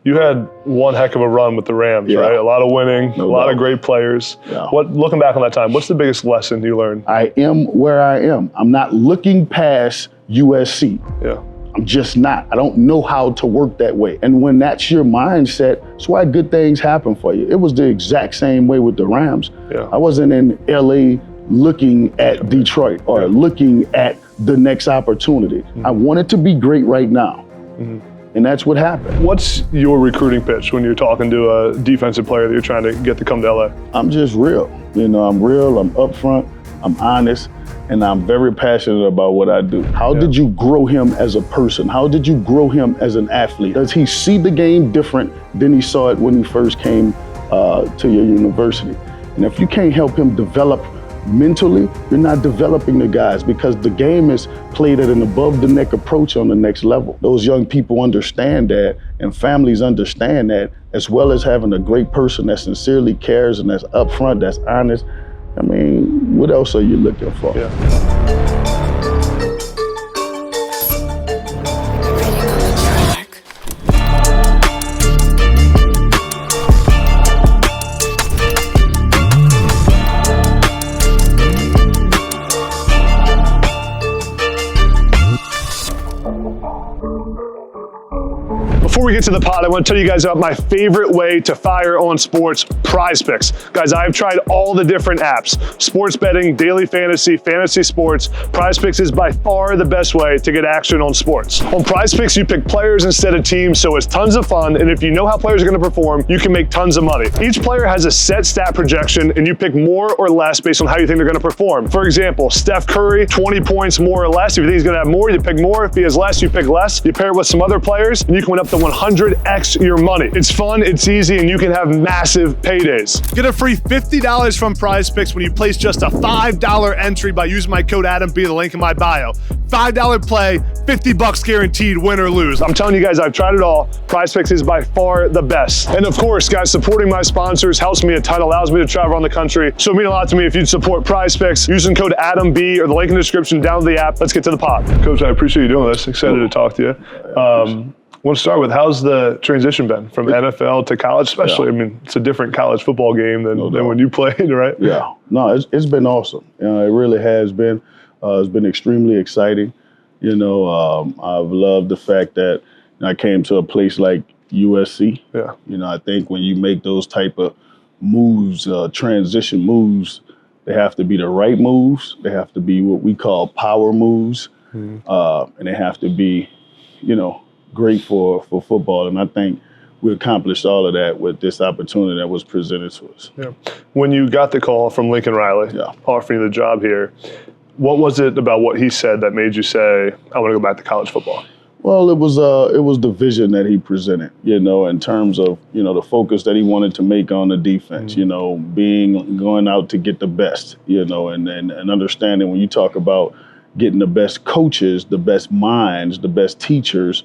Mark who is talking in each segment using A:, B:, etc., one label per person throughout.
A: You had one heck of a run with the Rams, right? A lot of winning, a lot of great players.
B: Yeah.
A: Looking back on that time, what's the biggest lesson you learned?
B: I am where I am. I'm not looking past USC.
A: Yeah.
B: I'm just not. I don't know how to work that way. And when that's your mindset, that's why good things happen for you. It was the exact same way with the Rams.
A: Yeah.
B: I wasn't in LA looking at Detroit or looking at the next opportunity. I wanted to be great right now. And that's what happened.
A: What's your recruiting pitch when you're talking to a defensive player that you're trying to get to come to LA?
B: I'm just real. You know, I'm real, I'm upfront, I'm honest, and I'm very passionate about what I do. How did you grow him as a person? How did you grow him as an athlete? Does he see the game different than he saw it when he first came to your university? And if you can't help him develop mentally, you're not developing the guys, because the game is played at an above the neck approach on the next level. Those young people understand that, and families understand that, as well as having a great person that sincerely cares and that's upfront, that's honest. I mean, what else are you looking for?
A: Before we get to the pod, I want to tell you guys about my favorite way to fire on sports, Prize Picks. Guys, I've tried all the different apps, sports betting, daily fantasy, fantasy sports. Prize Picks is by far the best way to get action on sports. On Prize Picks, you pick players instead of teams, so it's tons of fun, and if you know how players are going to perform, you can make tons of money. Each player has a set stat projection, and you pick more or less based on how you think they're going to perform. For example, Steph Curry, 20 points more or less. If you think he's going to have more, you pick more. If he has less, you pick less. You pair it with some other players, and you can win up to 100x your money. It's fun, it's easy, and you can have massive paydays. Get a free $50 from Prize Picks when you place just a $5 entry by using my code Adam B, the link in my bio. $5 play, $50 guaranteed, win or lose. I'm telling you guys, I've tried it all. Prize Picks is by far the best. And of course, guys, supporting my sponsors helps me a ton, allows me to travel around the country. So it would mean a lot to me if you'd support Prize Picks using code Adam B or the link in the description down to the app. Let's get to the pod. Coach, I appreciate you doing this. Excited to talk to you. I want to start with, how's the transition been from NFL to college, especially? I mean, it's a different college football game than when you played, right?
B: Yeah, no, it's been awesome. You know, it really has been. It's been extremely exciting. You know, I've loved the fact that I came to a place like USC.
A: Yeah.
B: You know, I think when you make those type of moves, transition moves, they have to be the right moves. They have to be what we call power moves. And they have to be, you know, great for football, and I think we accomplished all of that with this opportunity that was presented to us.
A: Yeah. When you got the call from Lincoln Riley offering you the job here, what was it about what he said that made you say, I want to go back to college football?
B: Well, it was the vision that he presented, you know, in terms of, you know, the focus that he wanted to make on the defense, you know, going out to get the best, you know, and understanding when you talk about getting the best coaches, the best minds, the best teachers,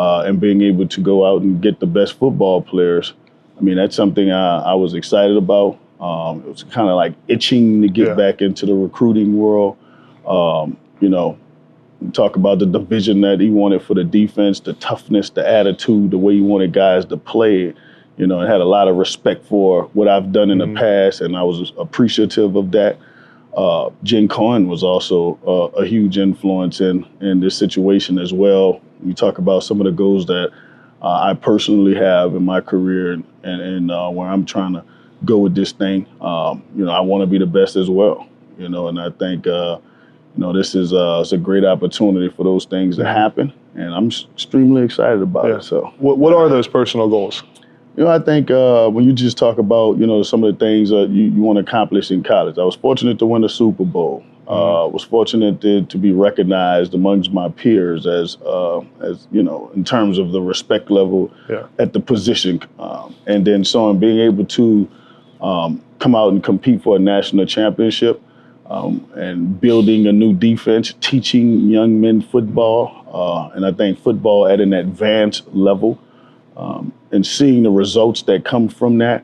B: and being able to go out and get the best football players. I mean, that's something I was excited about. It was kind of like itching to get back into the recruiting world. You know, talk about the division that he wanted for the defense, the toughness, the attitude, the way he wanted guys to play. You know, and had a lot of respect for what I've done in the past, and I was appreciative of that. Jen Cohen was also a huge influence in this situation as well. We talk about some of the goals that I personally have in my career and where I'm trying to go with this thing. You know, I want to be the best as well, you know, and I think, you know, this is it's a great opportunity for those things to happen, and I'm extremely excited about it. So,
A: what are those personal goals?
B: You know, I think when you just talk about, you know, some of the things you want to accomplish in college, I was fortunate to win the Super Bowl. Was fortunate to be recognized amongst my peers as you know, in terms of the respect level at the position, and then being able to come out and compete for a national championship, and building a new defense, teaching young men football, and I think football at an advanced level, and seeing the results that come from that.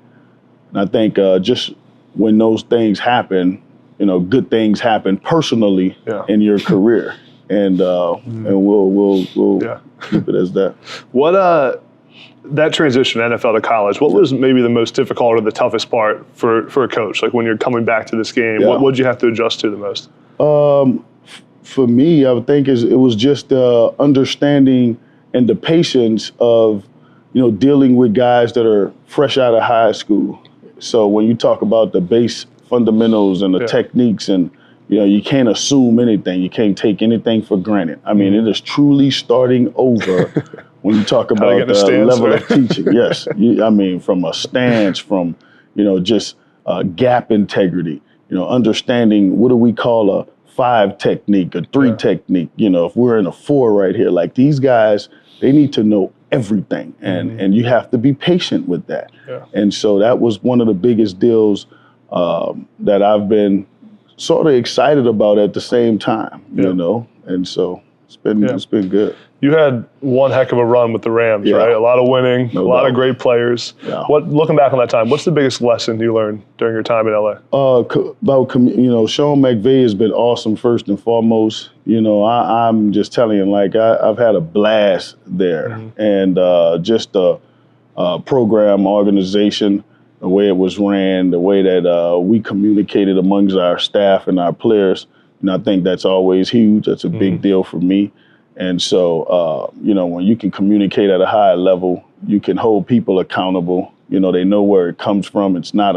B: And I think just when those things happen, you know, good things happen personally in your career, and we'll keep it as that.
A: That transition NFL to college, what was maybe the most difficult or the toughest part for a coach? Like when you're coming back to this game, what did you have to adjust to the most?
B: For me, I would think it was just understanding and the patience of, dealing with guys that are fresh out of high school. So when you talk about the base fundamentals and the techniques and, you can't assume anything. You can't take anything for granted. I mean, it is truly starting over when you talk about the level of teaching. Yes. From a stance, from, just gap integrity, understanding what do we call a 5 technique, a 3 technique. If we're in a 4 right here, like these guys, they need to know everything. And you have to be patient with that. Yeah. And so that was one of the biggest deals that I've been sort of excited about at the same time, and so it's been good.
A: You had one heck of a run with the Rams, right? A lot of winning, a lot of great players. Yeah. Looking back on that time, what's the biggest lesson you learned during your time in LA?
B: About Sean McVay has been awesome first and foremost. I'm just telling you, like I've had a blast there, and just the program organization, the way it was ran, the way that we communicated amongst our staff and our players. I think that's always huge. That's a big deal for me. And so, when you can communicate at a high level, you can hold people accountable. They know where it comes from. It's not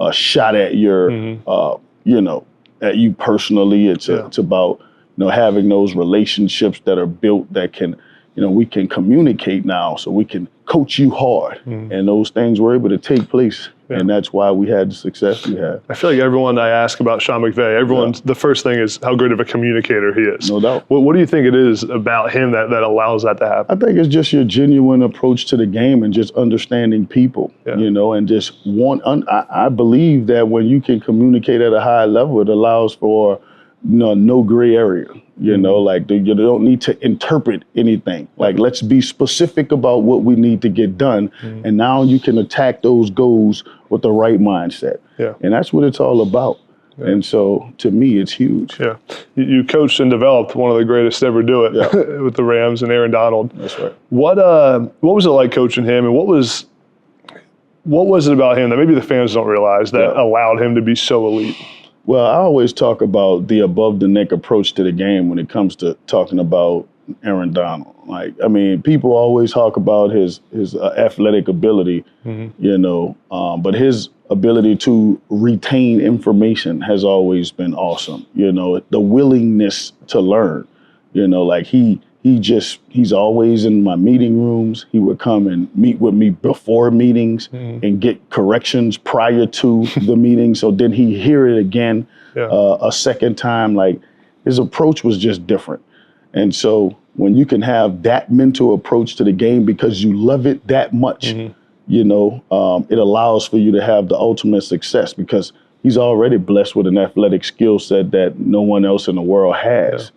B: a shot at your, at you personally. It's about, having those relationships that are built that can, we can communicate now, so we can coach you hard. And those things were able to take place. Yeah. And that's why we had the success we had.
A: I feel like everyone I ask about Sean McVay, the first thing is how good of a communicator he is.
B: No doubt.
A: What do you think it is about him that allows that to happen?
B: I think it's just your genuine approach to the game and just understanding people, and just I believe that when you can communicate at a high level, it allows for no gray area. You don't need to interpret anything. Like, let's be specific about what we need to get done. And now you can attack those goals with the right mindset. Yeah. And that's what it's all about. Yeah. And so, to me, it's huge. Yeah.
A: You coached and developed one of the greatest to ever do it with the Rams and Aaron Donald.
B: That's right.
A: What was it like coaching him, and what was it about him that maybe the fans don't realize that allowed him to be so elite?
B: Well, I always talk about the above-the-neck approach to the game when it comes to talking about Aaron Donald. People always talk about his athletic ability, but his ability to retain information has always been awesome. The willingness to learn. He's always in my meeting rooms. He would come and meet with me before meetings and get corrections prior to the meeting. So then he'd hear it again a second time. Like, his approach was just different. And so when you can have that mental approach to the game because you love it that much, it allows for you to have the ultimate success because he's already blessed with an athletic skill set that no one else in the world has. Yeah.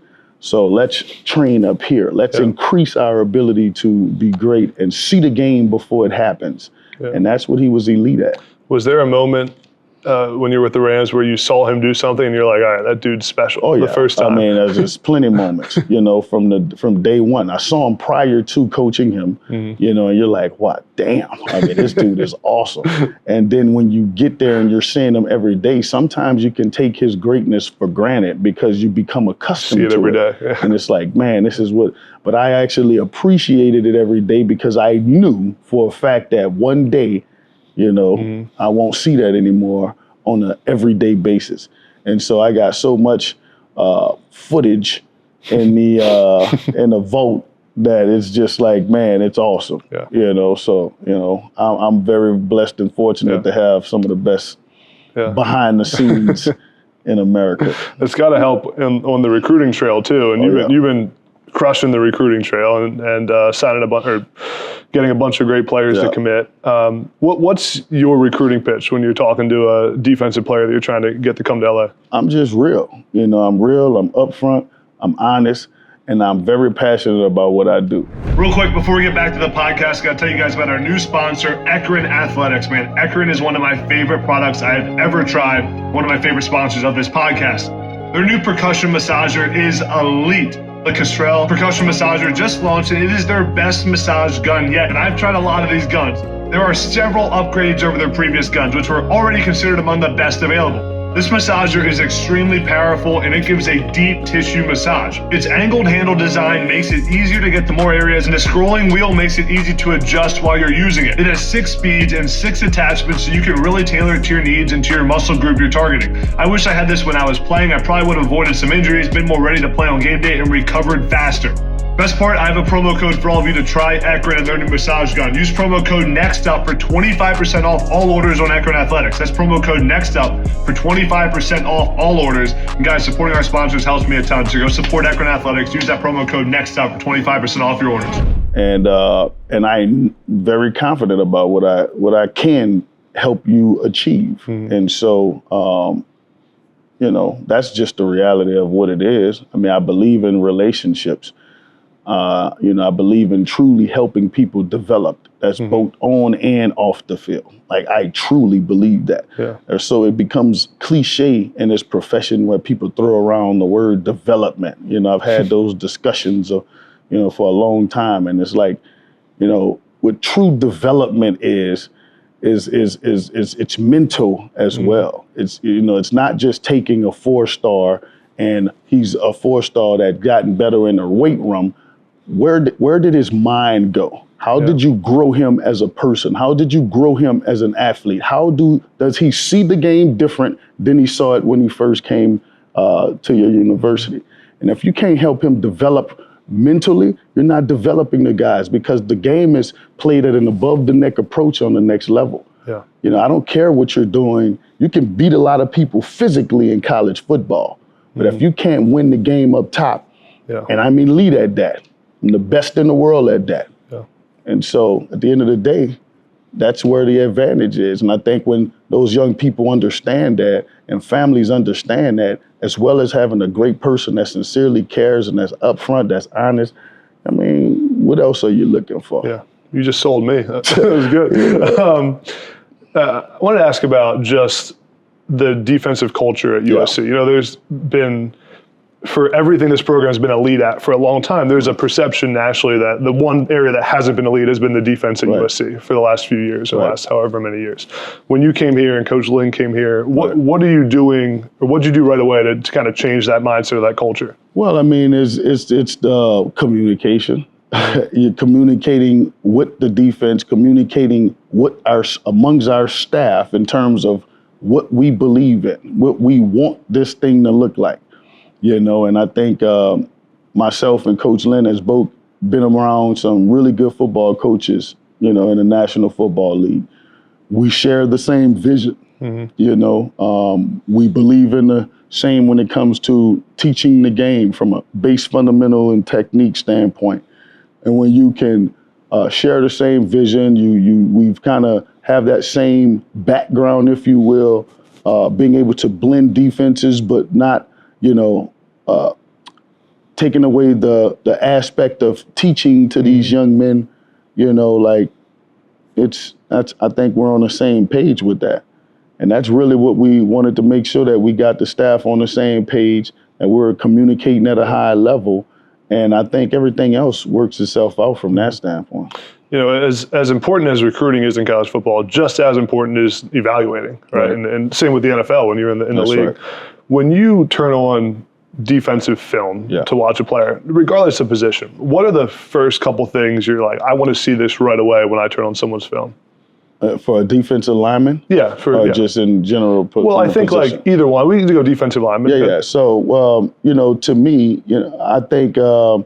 B: So let's train up here. Let's increase our ability to be great and see the game before it happens. Yeah. And that's what he was elite at.
A: Was there a moment when you were with the Rams where you saw him do something and you're like, all right, that dude's special the first time?
B: There's just plenty of moments, from day one. I saw him prior to coaching him, and you're like, what? Damn. This dude is awesome. And then when you get there and you're seeing him every day, sometimes you can take his greatness for granted because you become accustomed to it.
A: Every day. Yeah.
B: And it's like, man, this is what, but I actually appreciated it every day because I knew for a fact that one day, I won't see that anymore on an everyday basis. And so I got so much footage in the vault that it's just like, man, it's awesome. Yeah. I'm very blessed and fortunate to have some of the best behind the scenes in America.
A: It's got to help on the recruiting trail too. And you've been crushing the recruiting trail and signing getting a bunch of great players to commit. What's your recruiting pitch when you're talking to a defensive player that you're trying to get to come to LA?
B: I'm just real. I'm real, I'm upfront, I'm honest, and I'm very passionate about what I do.
A: Real quick, before we get back to the podcast, I got to tell you guys about our new sponsor, Ekrin Athletics, man. Ekrin is one of my favorite products I have ever tried, one of my favorite sponsors of this podcast. Their new percussion massager is elite. The Kestrel percussion massager just launched, and it is their best massage gun yet. And I've tried a lot of these guns. There are several upgrades over their previous guns, which were already considered among the best available. This massager is extremely powerful, and it gives a deep tissue massage. Its angled handle design makes it easier to get to more areas, and the scrolling wheel makes it easy to adjust while you're using it. It has 6 speeds and 6 attachments, so you can really tailor it to your needs and to your muscle group you're targeting. I wish I had this when I was playing. I probably would have avoided some injuries, been more ready to play on game day, and recovered faster. Best part, I have a promo code for all of you to try Ekron and their new massage gun. Use promo code NEXTUP for 25% off all orders on Ekron Athletics. That's promo code NEXTUP for 25% off all orders. And guys, supporting our sponsors helps me a ton. So go support Ekron Athletics. Use that promo code NEXTUP for 25% off your orders.
B: And I'm very confident about what I can help you achieve. Mm-hmm. And so, that's just the reality of what it is. I mean, I believe in relationships. I believe in truly helping people develop. That's mm-hmm. both on and off the field. Like, I truly believe that. Yeah. So it becomes cliche in this profession where people throw around the word development. I've had those discussions for a long time. And it's like, what true development is it's mental as mm-hmm. well. It's, it's not just taking a 4-star and he's a 4-star that gotten better in the weight room. Where did his mind go? How did you grow him as a person? How did you grow him as an athlete? Does he see the game different than he saw it when he first came to your university? And if you can't help him develop mentally, you're not developing the guys, because the game is played at an above the neck approach on the next level. Yeah. I don't care what you're doing. You can beat a lot of people physically in college football, but if you can't win the game up top, and I mean lead at that, I'm the best in the world at that. Yeah. And so at the end of the day, that's where the advantage is. And I think when those young people understand that and families understand that, as well as having a great person that sincerely cares and that's upfront, that's honest, I mean, what else are you looking for?
A: Yeah, you just sold me. That was good. I wanted to ask about just the defensive culture at USC. There's been, for everything this program has been elite at for a long time, there's a perception nationally that the one area that hasn't been elite has been the defense at USC for the last few years, or last however many years. When you came here and Coach Lynn came here, what are you doing, or what did you do right away to kind of change that mindset or that culture?
B: Well, I mean, it's the communication. You're communicating with the defense, communicating amongst our staff in terms of what we believe in, what we want this thing to look like. And I think myself and Coach Lynn has both been around some really good football coaches, in the National Football League. We share the same vision, we believe in the same when it comes to teaching the game from a base fundamental and technique standpoint. And when you can share the same vision, we've kind of have that same background, if you will, being able to blend defenses, but not, taking away the aspect of teaching to these young men, I think we're on the same page with that. And that's really what we wanted to make sure that we got the staff on the same page, and we're communicating at a high level. And I think everything else works itself out from that standpoint.
A: As important as recruiting is in college football, just as important is evaluating, right? And same with the NFL when you're in the league. Right. When you turn on defensive film to watch a player, regardless of position, what are the first couple things you're like, I want to see this right away when I turn on someo's film?
B: For a defensive lineman?
A: Yeah.
B: Just in general?
A: Well, I think position? Like either one. We can go defensive lineman.
B: Yeah. So, to me, I think, a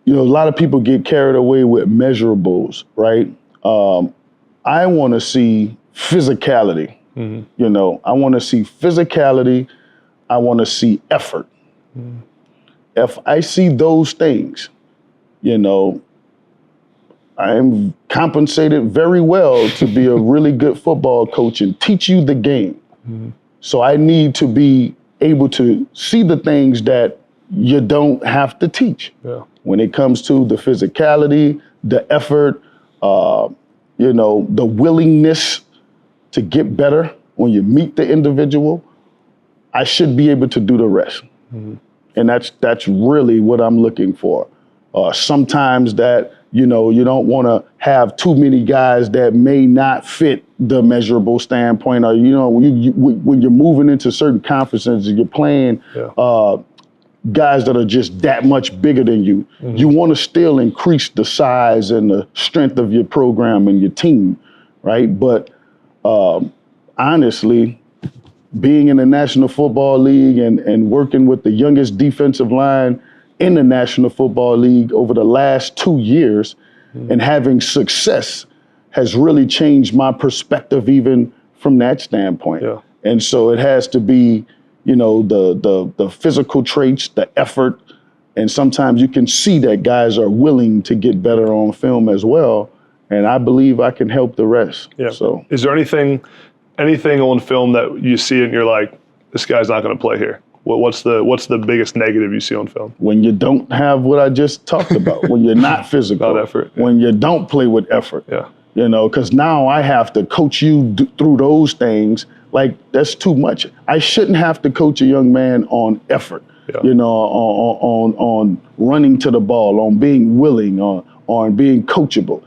B: lot of people get carried away with measurables, right? I want to see physicality. Mm-hmm. I want to see physicality. I want to see effort. Mm. If I see those things, I'm compensated very well to be a really good football coach and teach you the game. Mm. So I need to be able to see the things that you don't have to teach. Yeah. When it comes to the physicality, the effort, the willingness to get better when you meet the individual, I should be able to do the rest. Mm-hmm. And that's really what I'm looking for. Sometimes that, you don't want to have too many guys that may not fit the measurable standpoint, or, when you're moving into certain conferences, you're playing guys that are just that much bigger than you. You want to still increase the size and the strength of your program and your team, right? But honestly, being in the National Football League and working with the youngest defensive line in the National Football League over the last 2 years and having success has really changed my perspective even from that standpoint. Yeah. And so it has to be, the physical traits, the effort, and sometimes you can see that guys are willing to get better on film as well. And I believe I can help the rest. Yeah. So
A: is there anything on film that you see and you're like, this guy's not going to play here? What's the biggest negative you see on film?
B: When you don't have what I just talked about, when you're not physical,
A: not effort,
B: when you don't play with effort, because now I have to coach you through those things. Like, that's too much. I shouldn't have to coach a young man on effort, on running to the ball, on being willing, on being coachable,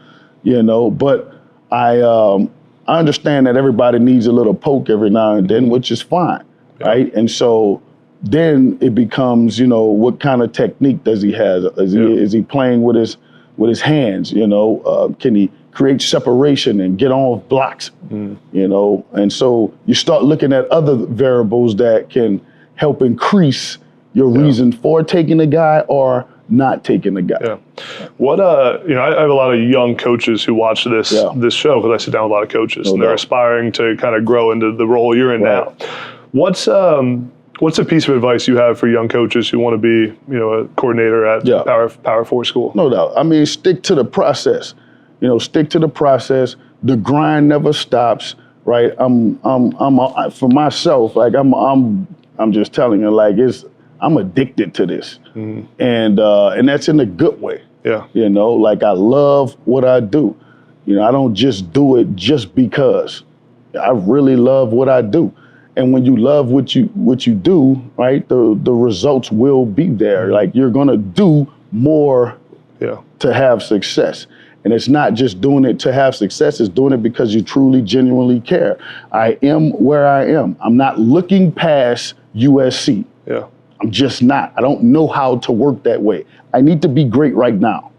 B: but I understand that everybody needs a little poke every now and then, which is fine, right? And so then it becomes, what kind of technique does he have? Is he playing with his hands? Can he create separation and get off blocks? And so you start looking at other variables that can help increase your reason for taking a guy or not taking a guy.
A: Yeah. What I have a lot of young coaches who watch this show because I sit down with a lot of coaches and they're aspiring to kind of grow into the role you're in now. What's a piece of advice you have for young coaches who want to be, a coordinator at Power 4 school?
B: No doubt. I mean, stick to the process. Stick to the process. The grind never stops, right? I'm for myself, like I'm just telling you, like I'm addicted to this, and that's in a good way. Yeah. Like I love what I do. I don't just do it just because. I really love what I do. And when you love what you do, right, the results will be there. Like you're gonna do more to have success. And it's not just doing it to have success, it's doing it because you truly, genuinely care. I am where I am. I'm not looking past USC. Yeah. I'm just not. I don't know how to work that way. I need to be great right now,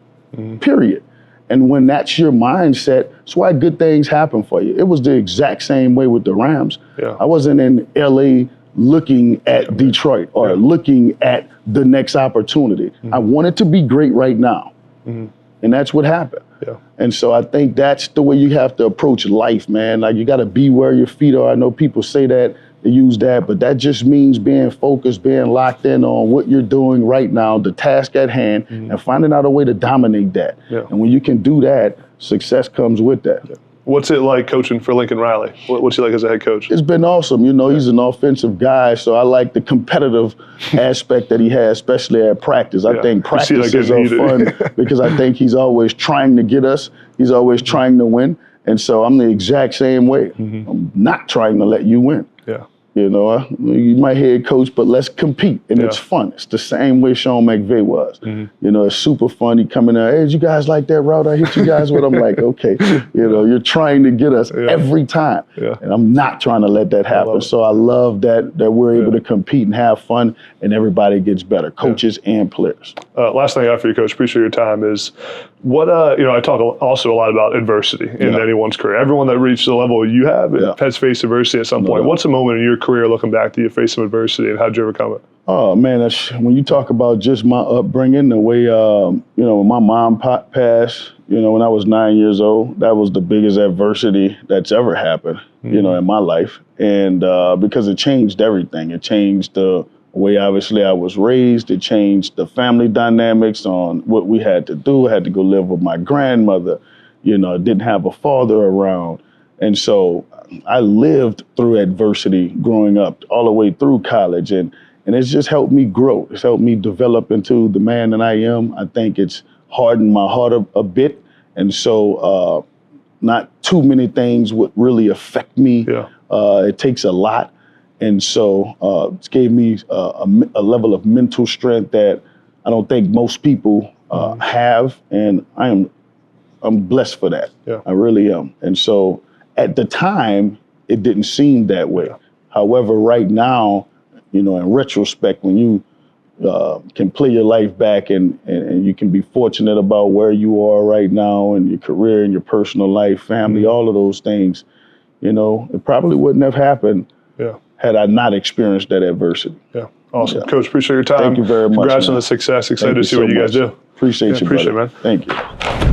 B: period. And when that's your mindset, that's why good things happen for you. It was the exact same way with the Rams. Yeah. I wasn't in LA looking at Detroit or looking at the next opportunity. I wanted to be great right now. And that's what happened. Yeah. And so I think that's the way you have to approach life, man. Like you got to be where your feet are. I know people say that, they use that, but that just means being focused, being locked in on what you're doing right now, the task at hand, and finding out a way to dominate that. Yeah. And when you can do that, success comes with that. Yeah.
A: What's it like coaching for Lincoln Riley? What's he like as a head coach?
B: It's been awesome. He's an offensive guy, so I like the competitive aspect that he has, especially at practice. I think practices are fun because I think he's always trying to get us. He's always trying to win. And so I'm the exact same way. I'm not trying to let you win. Yeah. You might head coach, but let's compete. And it's fun. It's the same way Sean McVay was. It's super fun. He come in there, hey, did you guys like that route I hit you guys with? I'm like, okay, you're trying to get us every time. Yeah. And I'm not trying to let that happen. So I love that we're able to compete and have fun and everybody gets better, coaches and players.
A: Last thing I have for you, Coach, appreciate your time, is what, I talk also a lot about adversity in anyone's career. Everyone that reaches the level you have has faced adversity at some point. What's a moment in your career looking back that you faced some adversity and how'd you overcome it?
B: Oh, man, when you talk about just my upbringing, the way, when my mom passed, when I was 9 years old, that was the biggest adversity that's ever happened, in my life. And because it changed everything. It changed the way, obviously, I was raised. It changed the family dynamics on what we had to do. I had to go live with my grandmother. Didn't have a father around. And so I lived through adversity growing up all the way through college. And it's just helped me grow. It's helped me develop into the man that I am. I think it's hardened my heart a bit. And so not too many things would really affect me. Yeah. It takes a lot. And so it gave me a level of mental strength that I don't think most people have, and I'm blessed for that.
A: Yeah.
B: I really am. And so at the time, it didn't seem that way.
A: Yeah.
B: However, right now, in retrospect, when you can play your life back and you can be fortunate about where you are right now in your career and your personal life, family, all of those things, it probably wouldn't have happened had I not experienced that adversity.
A: Yeah. Awesome. Coach, appreciate your time.
B: Thank you very much.
A: Congrats
B: man.
A: on the success. Excited
B: Thank
A: to see
B: you
A: what
B: so
A: you guys
B: much.
A: do.
B: Appreciate you,
A: appreciate
B: brother.
A: it, man.
B: Thank you.